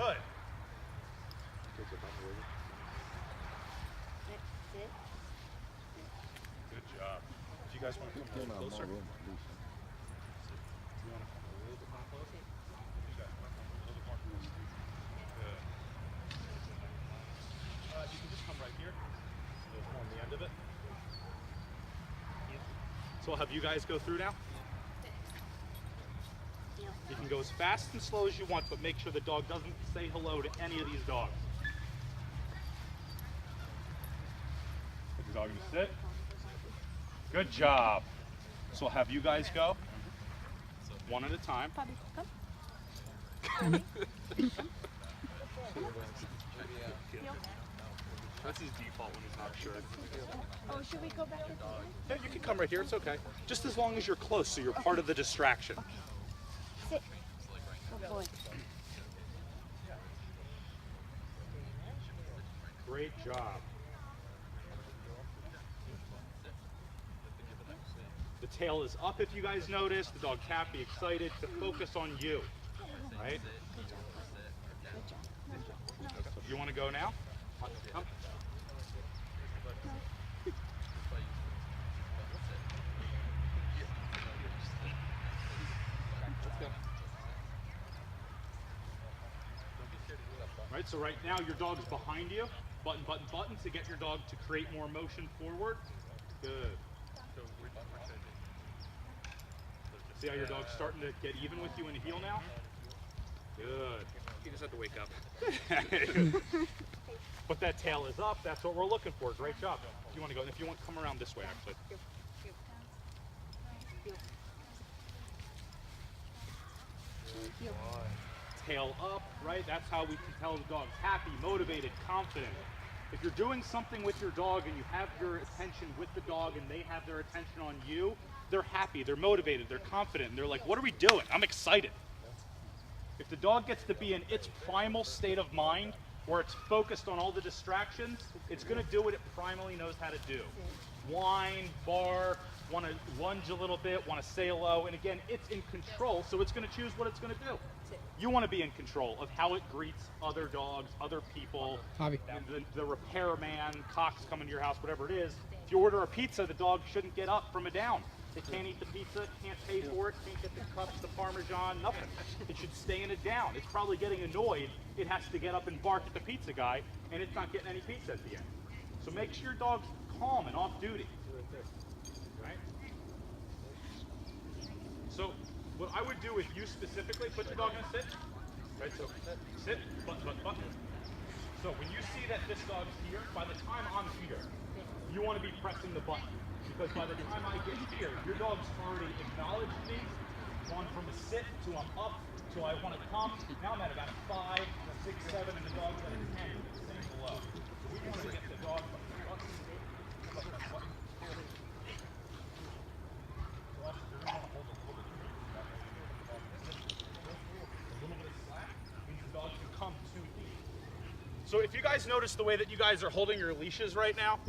Good. Good job. Do you guys want to come a little closer? You want to come a little bit more closer? You guys want to come a little bit more closer? Good. You can just come right here. There's one on the end of it. So I'll have you guys go through now. You can go as fast and slow as you want, but make sure the dog doesn't say hello to any of these dogs. Put the dog to sit. Good job. So I'll have you guys go one at a time. Bobby, come. That's his default when he's not sure. Oh, should we go back to the line? Yeah, you can come right here. It's okay. Just as long as you're close, so you're part of the distraction. Sit. Good boy. Great job. The tail is up if you guys notice. The dog's happy, excited to focus on you. Right? So if you want to go now, come. Right, so right now your dog's behind you. Button, button, button to get your dog to create more motion forward. Good. See how your dog's starting to get even with you in the heel now? Good. You just have to wake up. But that tail is up. That's what we're looking for. Great job. If you want to go, and if you want, come around this way, actually. Tail up, right? That's how we can tell the dog's happy, motivated, confident. If you're doing something with your dog and you have your attention with the dog and they have their attention on you, they're happy, they're motivated, they're confident, and they're like, what are we doing? I'm excited. If the dog gets to be in its primal state of mind, where it's focused on all the distractions, it's going to do what it primally knows how to do. Whine, bark, want to lunge a little bit, want to say hello, and again, it's in control, so it's going to choose what it's going to do. You want to be in control of how it greets other dogs, other people, the repairman, Cox coming to your house, whatever it is. If you order a pizza, the dog shouldn't get up from a down. It can't eat the pizza, can't pay for it, can't get the cups, the Parmesan, nothing. It should stay in a down. It's probably getting annoyed. It has to get up and bark at the pizza guy, and it's not getting any pizza at the end. So make sure your dog's calm and off duty. Right? So what I would do with you specifically, put your dog in a sit. Right, so sit, button, button, button. So when you see that this dog's here, by the time I'm here, you want to be pressing the button. Because by the time I get here, your dog's already acknowledged me, gone from a sit to I'm up, to I want to come. Now I'm at about a 5, 6, 7, and the dog's at a 10, same below. So we want to get the dog So if you guys notice the way that you guys are holding your leashes right now,